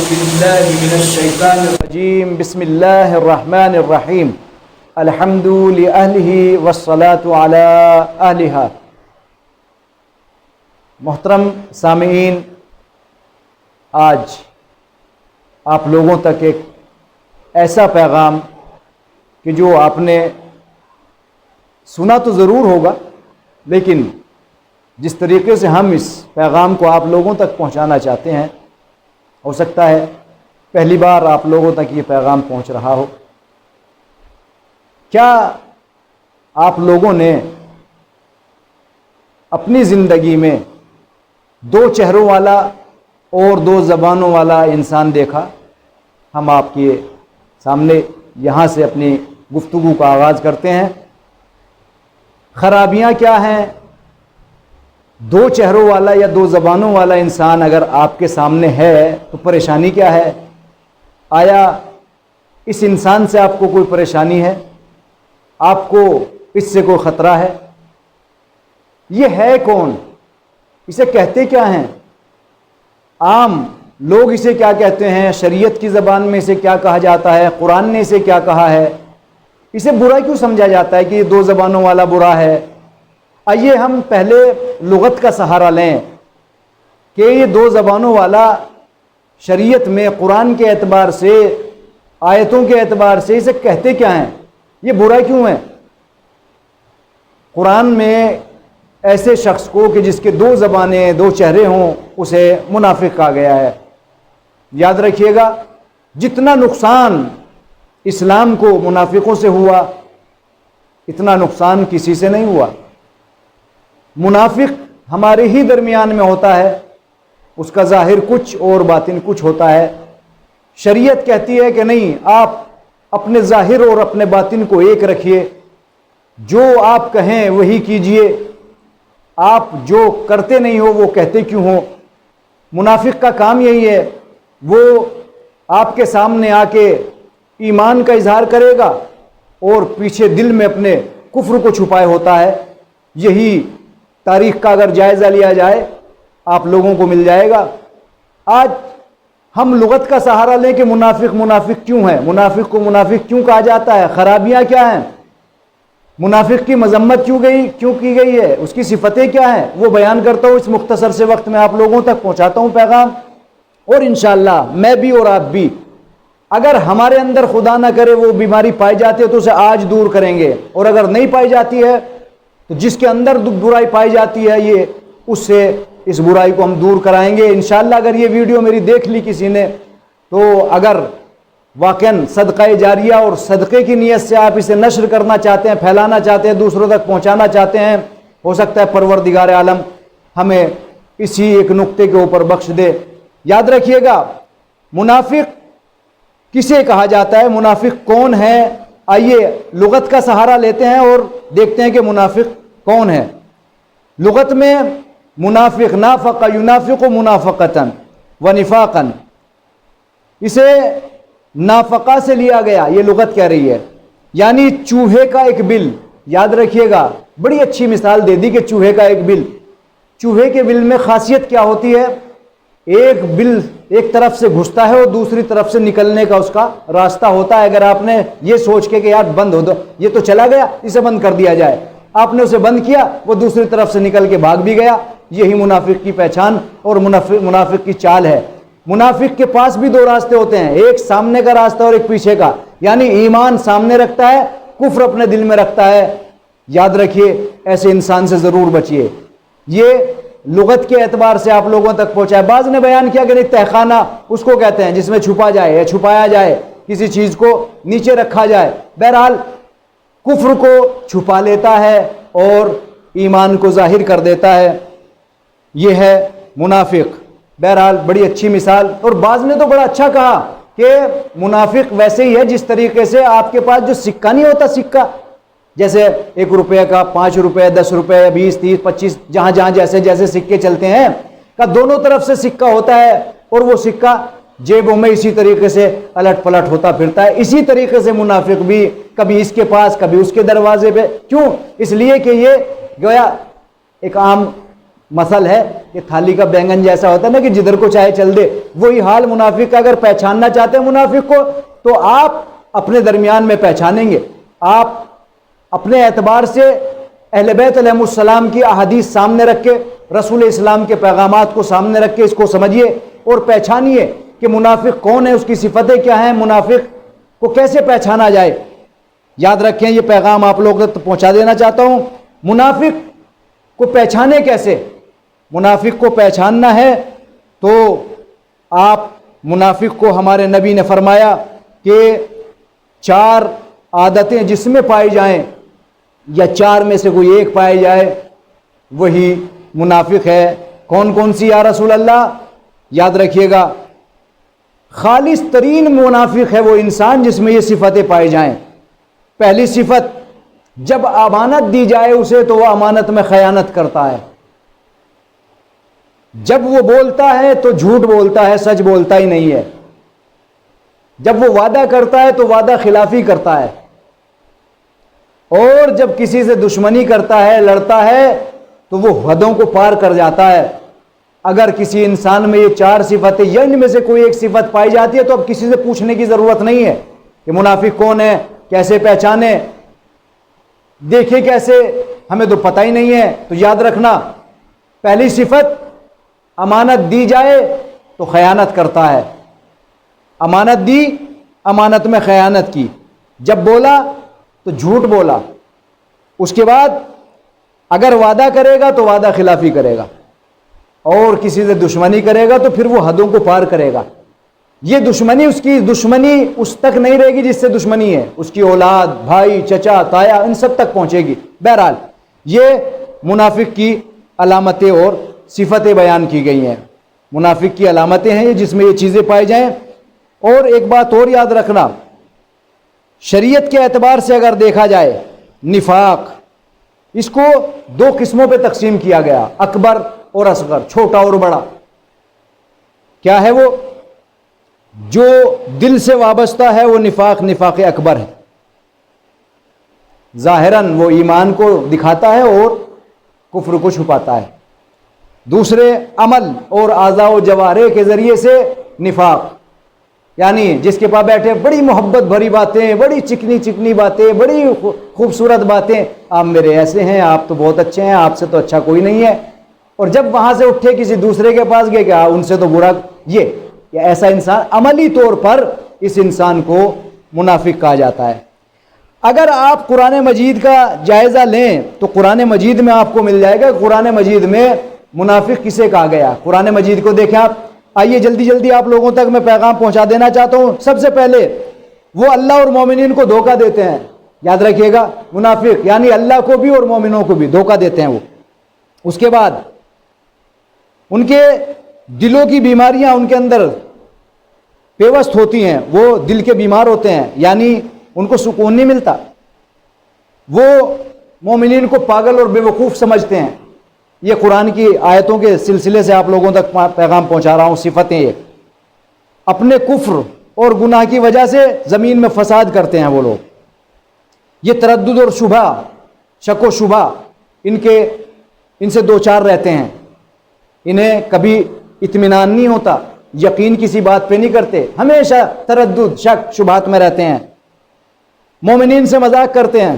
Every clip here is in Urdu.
بالله من الشيطان الرجيم بسم الله الرحمن الرحيم الحمد لأهله والصلاة على أهلها. محترم سامعین، آج آپ لوگوں تک ایک ایسا پیغام کہ جو آپ نے سنا تو ضرور ہوگا، لیکن جس طریقے سے ہم اس پیغام کو آپ لوگوں تک پہنچانا چاہتے ہیں، ہو سکتا ہے پہلی بار آپ لوگوں تک یہ پیغام پہنچ رہا ہو. کیا آپ لوگوں نے اپنی زندگی میں دو چہروں والا اور دو زبانوں والا انسان دیکھا؟ ہم آپ کے سامنے یہاں سے اپنی گفتگو کا آغاز کرتے ہیں. خرابیاں کیا ہیں؟ دو چہروں والا یا دو زبانوں والا انسان اگر آپ کے سامنے ہے تو پریشانی کیا ہے؟ آیا اس انسان سے آپ کو کوئی پریشانی ہے؟ آپ کو اس سے کوئی خطرہ ہے؟ یہ ہے کون؟ اسے کہتے کیا ہیں؟ عام لوگ اسے کیا کہتے ہیں؟ شریعت کی زبان میں اسے کیا کہا جاتا ہے؟ قرآن نے اسے کیا کہا ہے؟ اسے برا کیوں سمجھا جاتا ہے کہ یہ دو زبانوں والا برا ہے؟ آئیے ہم پہلے لغت کا سہارا لیں کہ یہ دو زبانوں والا شریعت میں قرآن کے اعتبار سے، آیتوں کے اعتبار سے اسے کہتے کیا ہیں؟ یہ برا کیوں ہے؟ قرآن میں ایسے شخص کو کہ جس کے دو زبانیں، دو چہرے ہوں، اسے منافق کہا گیا ہے. یاد رکھیے گا، جتنا نقصان اسلام کو منافقوں سے ہوا، اتنا نقصان کسی سے نہیں ہوا. منافق ہمارے ہی درمیان میں ہوتا ہے، اس کا ظاہر کچھ اور باطن کچھ ہوتا ہے. شریعت کہتی ہے کہ نہیں، آپ اپنے ظاہر اور اپنے باطن کو ایک رکھیے، جو آپ کہیں وہی کیجئے، آپ جو کرتے نہیں ہو وہ کہتے کیوں ہو؟ منافق کا کام یہی ہے، وہ آپ کے سامنے آ کے ایمان کا اظہار کرے گا اور پیچھے دل میں اپنے کفر کو چھپائے ہوتا ہے. یہی تاریخ کا اگر جائزہ لیا جائے آپ لوگوں کو مل جائے گا. آج ہم لغت کا سہارا لیں کہ منافق منافق کیوں ہے، منافق کو منافق کیوں کہا جاتا ہے، خرابیاں کیا ہیں، منافق کی مذمت کیوں کی گئی ہے، اس کی صفتیں کیا ہیں، وہ بیان کرتا ہوں. اس مختصر سے وقت میں آپ لوگوں تک پہنچاتا ہوں پیغام. اور انشاءاللہ میں بھی اور آپ بھی، اگر ہمارے اندر خدا نہ کرے وہ بیماری پائی جاتی ہے تو اسے آج دور کریں گے، اور اگر نہیں پائی جاتی ہے تو جس کے اندر برائی پائی جاتی ہے یہ اس سے اس برائی کو ہم دور کرائیں گے انشاءاللہ. اگر یہ ویڈیو میری دیکھ لی کسی نے تو اگر واقعاً صدقہ جاریہ اور صدقے کی نیت سے آپ اسے نشر کرنا چاہتے ہیں، پھیلانا چاہتے ہیں، دوسروں تک پہنچانا چاہتے ہیں، ہو سکتا ہے پروردگار عالم ہمیں اسی ایک نقطے کے اوپر بخش دے. یاد رکھیے گا، منافق کسے کہا جاتا ہے، منافق کون ہے؟ آئیے لغت کا سہارا لیتے ہیں اور دیکھتے ہیں کہ منافق کون ہے. لغت میں منافق نافق ینافق منافقتا و نفاقا، اسے نافقہ سے لیا گیا، یہ لغت کہہ رہی ہے، یعنی چوہے کا ایک بل. یاد رکھیے گا، بڑی اچھی مثال دے دی کہ چوہے کا ایک بل. چوہے کے بل میں خاصیت کیا ہوتی ہے؟ ایک بل ایک طرف سے گھستا ہے اور دوسری طرف سے نکلنے کا اس کا راستہ ہوتا ہے. اگر آپ نے یہ سوچ کے کہ یار بند ہو دو، یہ تو چلا گیا، اسے بند کر دیا جائے، آپ نے اسے بند کیا، وہ دوسری طرف سے نکل کے بھاگ بھی گیا. یہی منافق کی پہچان اور منافق کی چال ہے. منافق کے پاس بھی دو راستے ہوتے ہیں، ایک سامنے کا راستہ اور ایک پیچھے کا، یعنی ایمان سامنے رکھتا ہے، کفر اپنے دل میں رکھتا ہے. یاد رکھیے، ایسے انسان سے ضرور بچیے. یہ لغت کے اعتبار سے آپ لوگوں تک پہنچا ہے. بعض نے بیان کیا کہ نہیں، تہخانہ اس کو کہتے ہیں جس میں چھپا جائے یا چھپایا جائے، کسی چیز کو نیچے رکھا جائے. بہرحال کفر کو چھپا لیتا ہے اور ایمان کو ظاہر کر دیتا ہے، یہ ہے منافق. بہرحال بڑی اچھی مثال. اور بعض نے تو بڑا اچھا کہا کہ منافق ویسے ہی ہے جس طریقے سے آپ کے پاس جو سکہ نہیں ہوتا، سکہ جیسے 1 روپے کا، 5 روپے، 10 روپے، 20، 30، 25، جہاں جہاں جیسے جیسے سکے چلتے ہیں، کا دونوں طرف سے سکہ ہوتا ہے اور وہ سکہ جیبوں میں اسی طریقے سے الٹ پلٹ ہوتا پھرتا ہے. اسی طریقے سے منافق بھی کبھی اس کے پاس کبھی اس کے دروازے پہ. کیوں؟ اس لیے کہ یہ گویا ایک عام مثل ہے کہ تھالی کا بینگن جیسا ہوتا ہے نا کہ جدھر کو چاہے چل دے، وہی حال منافق کا۔ اگر پہچاننا چاہتے ہیں منافق کو تو آپ اپنے درمیان میں پہچانیں گے، آپ اپنے اعتبار سے اہل بیت علیہ السلام کی احادیث سامنے رکھ کے، رسول اسلام کے پیغامات کو سامنے رکھ کے اس کو سمجھیے اور پہچانیے کہ منافق کون ہے، اس کی صفتیں کیا ہیں، منافق کو کیسے پہچانا جائے۔ یاد رکھیں، یہ پیغام آپ لوگوں تک پہنچا دینا چاہتا ہوں۔ منافق کو پہچانے کیسے؟ منافق کو پہچاننا ہے تو آپ منافق کو، ہمارے نبی نے فرمایا کہ 4 عادتیں جس میں پائی جائیں یا 4 میں سے کوئی ایک پائی جائے وہی منافق ہے۔ کون کون سی یا رسول اللہ؟ یاد رکھیے گا، خالص ترین منافق ہے وہ انسان جس میں یہ صفتیں پائی جائیں۔ پہلی صفت، جب امانت دی جائے اسے تو وہ امانت میں خیانت کرتا ہے۔ جب وہ بولتا ہے تو جھوٹ بولتا ہے، سچ بولتا ہی نہیں ہے۔ جب وہ وعدہ کرتا ہے تو وعدہ خلافی کرتا ہے، اور جب کسی سے دشمنی کرتا ہے، لڑتا ہے تو وہ حدوں کو پار کر جاتا ہے۔ اگر کسی انسان میں یہ 4 صفتیں یا ان میں سے کوئی ایک صفت پائی جاتی ہے تو اب کسی سے پوچھنے کی ضرورت نہیں ہے کہ منافق کون ہے، کیسے پہچانے، دیکھیں کیسے، ہمیں تو پتہ ہی نہیں ہے۔ تو یاد رکھنا، پہلی صفت، امانت دی جائے تو خیانت کرتا ہے۔ امانت دی، امانت میں خیانت کی، جب بولا تو جھوٹ بولا، اس کے بعد اگر وعدہ کرے گا تو وعدہ خلافی کرے گا، اور کسی سے دشمنی کرے گا تو پھر وہ حدوں کو پار کرے گا۔ یہ دشمنی، اس کی دشمنی اس تک نہیں رہے گی جس سے دشمنی ہے، اس کی اولاد، بھائی، چچا، تایا، ان سب تک پہنچے گی۔ بہرحال یہ منافق کی علامتیں اور صفتیں بیان کی گئی ہیں۔ منافق کی علامتیں ہیں جس میں یہ چیزیں پائی جائیں۔ اور ایک بات اور یاد رکھنا، شریعت کے اعتبار سے اگر دیکھا جائے، نفاق اس کو 2 قسموں پہ تقسیم کیا گیا، اکبر اور اصغر، چھوٹا اور بڑا۔ کیا ہے وہ؟ جو دل سے وابستہ ہے وہ نفاق اکبر ہے، ظاہراً وہ ایمان کو دکھاتا ہے اور کفر کو چھپاتا ہے۔ دوسرے، عمل اور اعضاء و جوارح کے ذریعے سے نفاق، یعنی جس کے پاس بیٹھے بڑی محبت بھری باتیں، بڑی چکنی چکنی باتیں، بڑی خوبصورت باتیں، آپ میرے ایسے ہیں، آپ تو بہت اچھے ہیں، آپ سے تو اچھا کوئی نہیں ہے، اور جب وہاں سے اٹھے کسی دوسرے کے پاس گئے کہ ان سے تو برا، یہ ایسا انسان عملی طور پر اس انسان کو منافق کہا جاتا ہے۔ اگر آپ قرآن مجید کا جائزہ لیں تو قرآن مجید میں آپ کو مل جائے گا، قرآن مجید میں منافق کسے کہا گیا۔ قرآن مجید کو دیکھیں آپ۔ آئیے جلدی جلدی آپ لوگوں تک میں پیغام پہنچا دینا چاہتا ہوں۔ سب سے پہلے وہ اللہ اور مومنین کو دھوکہ دیتے ہیں، یاد رکھیے گا، منافق یعنی اللہ کو بھی اور مومنوں کو بھی دھوکہ دیتے ہیں وہ۔ اس کے بعد ان کے دلوں کی بیماریاں ان کے اندر پیوست ہوتی ہیں، وہ دل کے بیمار ہوتے ہیں، یعنی ان کو سکون نہیں ملتا، وہ مومنین کو پاگل اور بے وقوف سمجھتے ہیں۔ یہ قرآن کی آیتوں کے سلسلے سے آپ لوگوں تک پیغام پہنچا رہا ہوں۔ صفتیں یہ اپنے کفر اور گناہ کی وجہ سے زمین میں فساد کرتے ہیں وہ لوگ۔ یہ تردد اور شبہ، شک و شبہ ان سے 2 4 رہتے ہیں، انہیں کبھی اطمینان نہیں ہوتا، یقین کسی بات پہ نہیں کرتے، ہمیشہ تردد، شک، شبہات میں رہتے ہیں، مومنین سے مذاق کرتے ہیں۔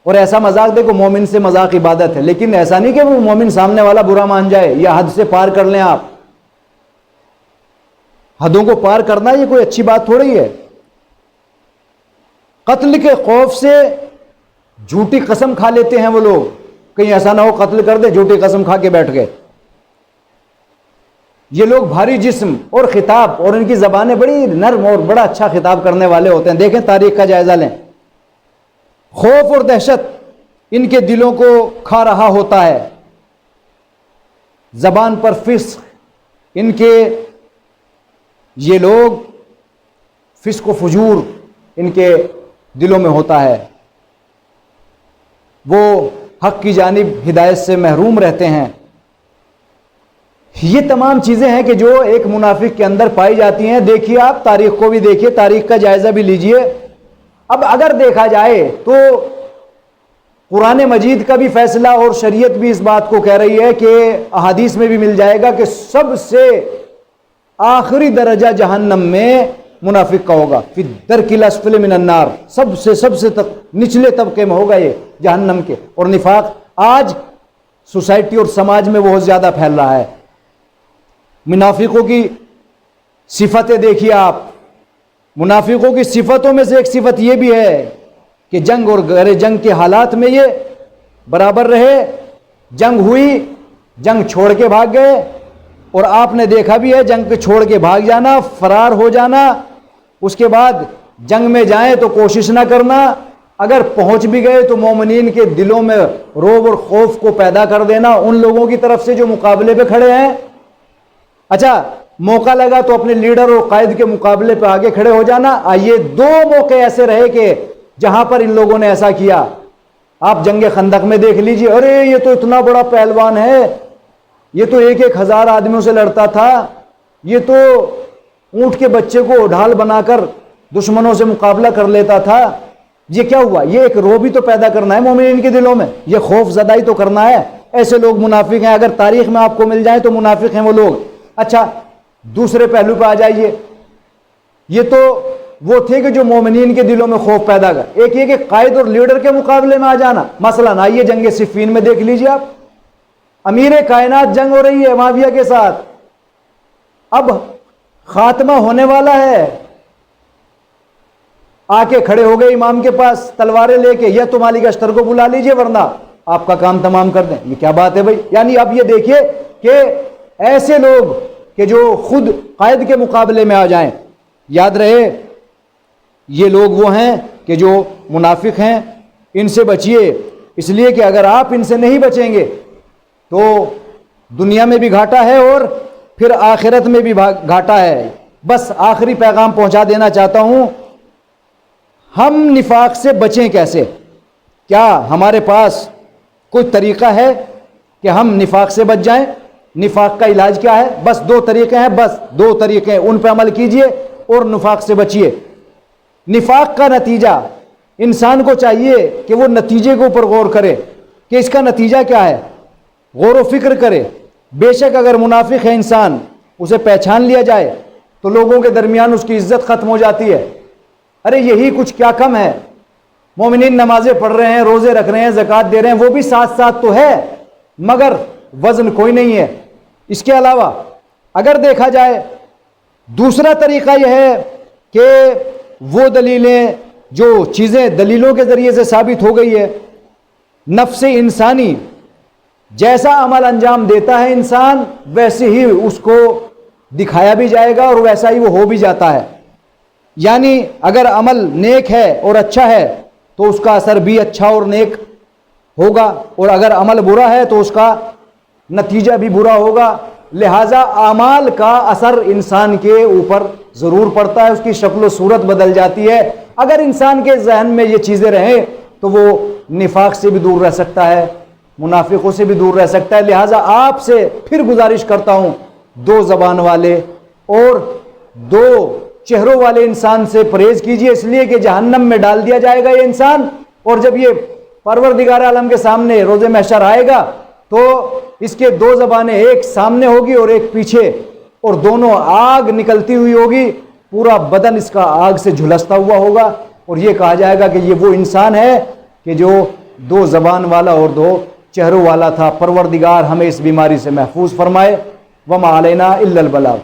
اور ایسا مذاق، دیکھو مومن سے مذاق عبادت ہے، لیکن ایسا نہیں کہ وہ مومن سامنے والا برا مان جائے یا حد سے پار کر لیں آپ۔ حدوں کو پار کرنا یہ کوئی اچھی بات تھوڑی ہے۔ قتل کے خوف سے جھوٹی قسم کھا لیتے ہیں وہ لوگ، کہیں ایسا نہ ہو قتل کر دے، جھوٹی قسم کھا کے بیٹھ گئے۔ یہ لوگ بھاری جسم اور خطاب، اور ان کی زبانیں بڑی نرم اور بڑا اچھا خطاب کرنے والے ہوتے ہیں۔ دیکھیں تاریخ کا جائزہ لیں، خوف اور دہشت ان کے دلوں کو کھا رہا ہوتا ہے، زبان پر فسق، ان کے یہ لوگ فسق و فجور ان کے دلوں میں ہوتا ہے، وہ حق کی جانب ہدایت سے محروم رہتے ہیں۔ یہ تمام چیزیں ہیں کہ جو ایک منافق کے اندر پائی جاتی ہیں۔ دیکھیے آپ تاریخ کو بھی دیکھیے، تاریخ کا جائزہ بھی لیجئے۔ اب اگر دیکھا جائے تو قرآن مجید کا بھی فیصلہ اور شریعت بھی اس بات کو کہہ رہی ہے کہ احادیث میں بھی مل جائے گا کہ سب سے آخری درجہ جہنم میں منافق کا ہوگا، فی الدرک الاسفل من النار، سب سے نچلے طبقے میں ہوگا یہ جہنم کے۔ اور نفاق آج سوسائٹی اور سماج میں بہت زیادہ پھیل رہا ہے۔ منافقوں کی صفتیں دیکھیے آپ، منافقوں کی صفتوں میں سے ایک صفت یہ بھی ہے کہ جنگ اور غیر جنگ کے حالات میں یہ برابر رہے، جنگ ہوئی، جنگ چھوڑ کے بھاگ گئے، اور آپ نے دیکھا بھی ہے جنگ کے چھوڑ کے بھاگ جانا، فرار ہو جانا، اس کے بعد جنگ میں جائیں تو کوشش نہ کرنا، اگر پہنچ بھی گئے تو مومنین کے دلوں میں رعب اور خوف کو پیدا کر دینا ان لوگوں کی طرف سے جو مقابلے پہ کھڑے ہیں۔ اچھا موقع لگا تو اپنے لیڈر اور قائد کے مقابلے پہ آگے کھڑے ہو جانا۔ یہ دو موقع ایسے رہے کہ جہاں پر ان لوگوں نے ایسا کیا۔ آپ جنگ خندق میں دیکھ لیجئے، ارے یہ تو اتنا بڑا پہلوان ہے، یہ تو 1,000 آدمیوں سے لڑتا تھا، یہ تو اونٹ کے بچے کو ڈھال بنا کر دشمنوں سے مقابلہ کر لیتا تھا۔ یہ کیا ہوا؟ یہ ایک رعب تو پیدا کرنا ہے مومنین کے دلوں میں، یہ خوف زدائی تو کرنا ہے۔ ایسے لوگ منافق ہیں، اگر تاریخ میں آپ کو مل جائیں تو منافق ہیں وہ لوگ۔ اچھا دوسرے پہلو پہ آ جائیے، یہ تو وہ تھے کہ جو مومنین کے دلوں میں خوف پیدا کر، ایک یہ کہ قائد اور لیڈر کے مقابلے میں آ جانا۔ مثلا آئیے جنگ صفین میں دیکھ لیجئے آپ، امیر کائنات جنگ ہو رہی ہے معاویہ کے ساتھ، اب خاتمہ ہونے والا ہے، آ کے کھڑے ہو گئے امام کے پاس تلواریں لے کے، یا تم علی اشتر کو بلا لیجئے ورنہ آپ کا کام تمام کر دیں۔ یہ کیا بات ہے بھائی؟ یعنی اب یہ دیکھیے کہ ایسے لوگ کہ جو خود قائد کے مقابلے میں آ جائیں، یاد رہے یہ لوگ وہ ہیں کہ جو منافق ہیں، ان سے بچیے، اس لیے کہ اگر آپ ان سے نہیں بچیں گے تو دنیا میں بھی گھاٹا ہے اور پھر آخرت میں بھی گھاٹا ہے۔ بس آخری پیغام پہنچا دینا چاہتا ہوں، ہم نفاق سے بچیں کیسے؟ کیا ہمارے پاس کوئی طریقہ ہے کہ ہم نفاق سے بچ جائیں؟ نفاق کا علاج کیا ہے؟ بس 2 طریقے ہیں، بس 2 طریقے ہیں، ان پہ عمل کیجئے اور نفاق سے بچیے۔ نفاق کا نتیجہ، انسان کو چاہیے کہ وہ نتیجے کے اوپر غور کرے کہ اس کا نتیجہ کیا ہے، غور و فکر کرے۔ بے شک اگر منافق ہے انسان، اسے پہچان لیا جائے تو لوگوں کے درمیان اس کی عزت ختم ہو جاتی ہے۔ ارے یہی کچھ کیا کم ہے، مومنین نمازیں پڑھ رہے ہیں، روزے رکھ رہے ہیں، زکوٰۃ دے رہے ہیں، وہ بھی ساتھ ساتھ تو ہے مگر وزن کوئی نہیں ہے۔ اس کے علاوہ اگر دیکھا جائے دوسرا طریقہ یہ ہے کہ وہ دلیلیں، جو چیزیں دلیلوں کے ذریعے سے ثابت ہو گئی ہے، نفس انسانی جیسا عمل انجام دیتا ہے انسان ویسے ہی اس کو دکھایا بھی جائے گا اور ویسا ہی وہ ہو بھی جاتا ہے۔ یعنی اگر عمل نیک ہے اور اچھا ہے تو اس کا اثر بھی اچھا اور نیک ہوگا، اور اگر عمل برا ہے تو اس کا نتیجہ بھی برا ہوگا۔ لہٰذا اعمال کا اثر انسان کے اوپر ضرور پڑتا ہے، اس کی شکل و صورت بدل جاتی ہے۔ اگر انسان کے ذہن میں یہ چیزیں رہیں تو وہ نفاق سے بھی دور رہ سکتا ہے، منافقوں سے بھی دور رہ سکتا ہے۔ لہٰذا آپ سے پھر گزارش کرتا ہوں، 2 زبان والے اور 2 چہروں والے انسان سے پرہیز کیجئے، اس لیے کہ جہنم میں ڈال دیا جائے گا یہ انسان، اور جب یہ پروردگار عالم کے سامنے روز محشر آئے گا تو اس کے 2 زبانیں، ایک سامنے ہوگی اور ایک پیچھے، اور دونوں آگ نکلتی ہوئی ہوگی، پورا بدن اس کا آگ سے جھلستا ہوا ہوگا، اور یہ کہا جائے گا کہ یہ وہ انسان ہے کہ جو 2 زبان والا اور 2 چہروں والا تھا۔ پروردگار ہمیں اس بیماری سے محفوظ فرمائے۔ وما علینا الا البلاغ۔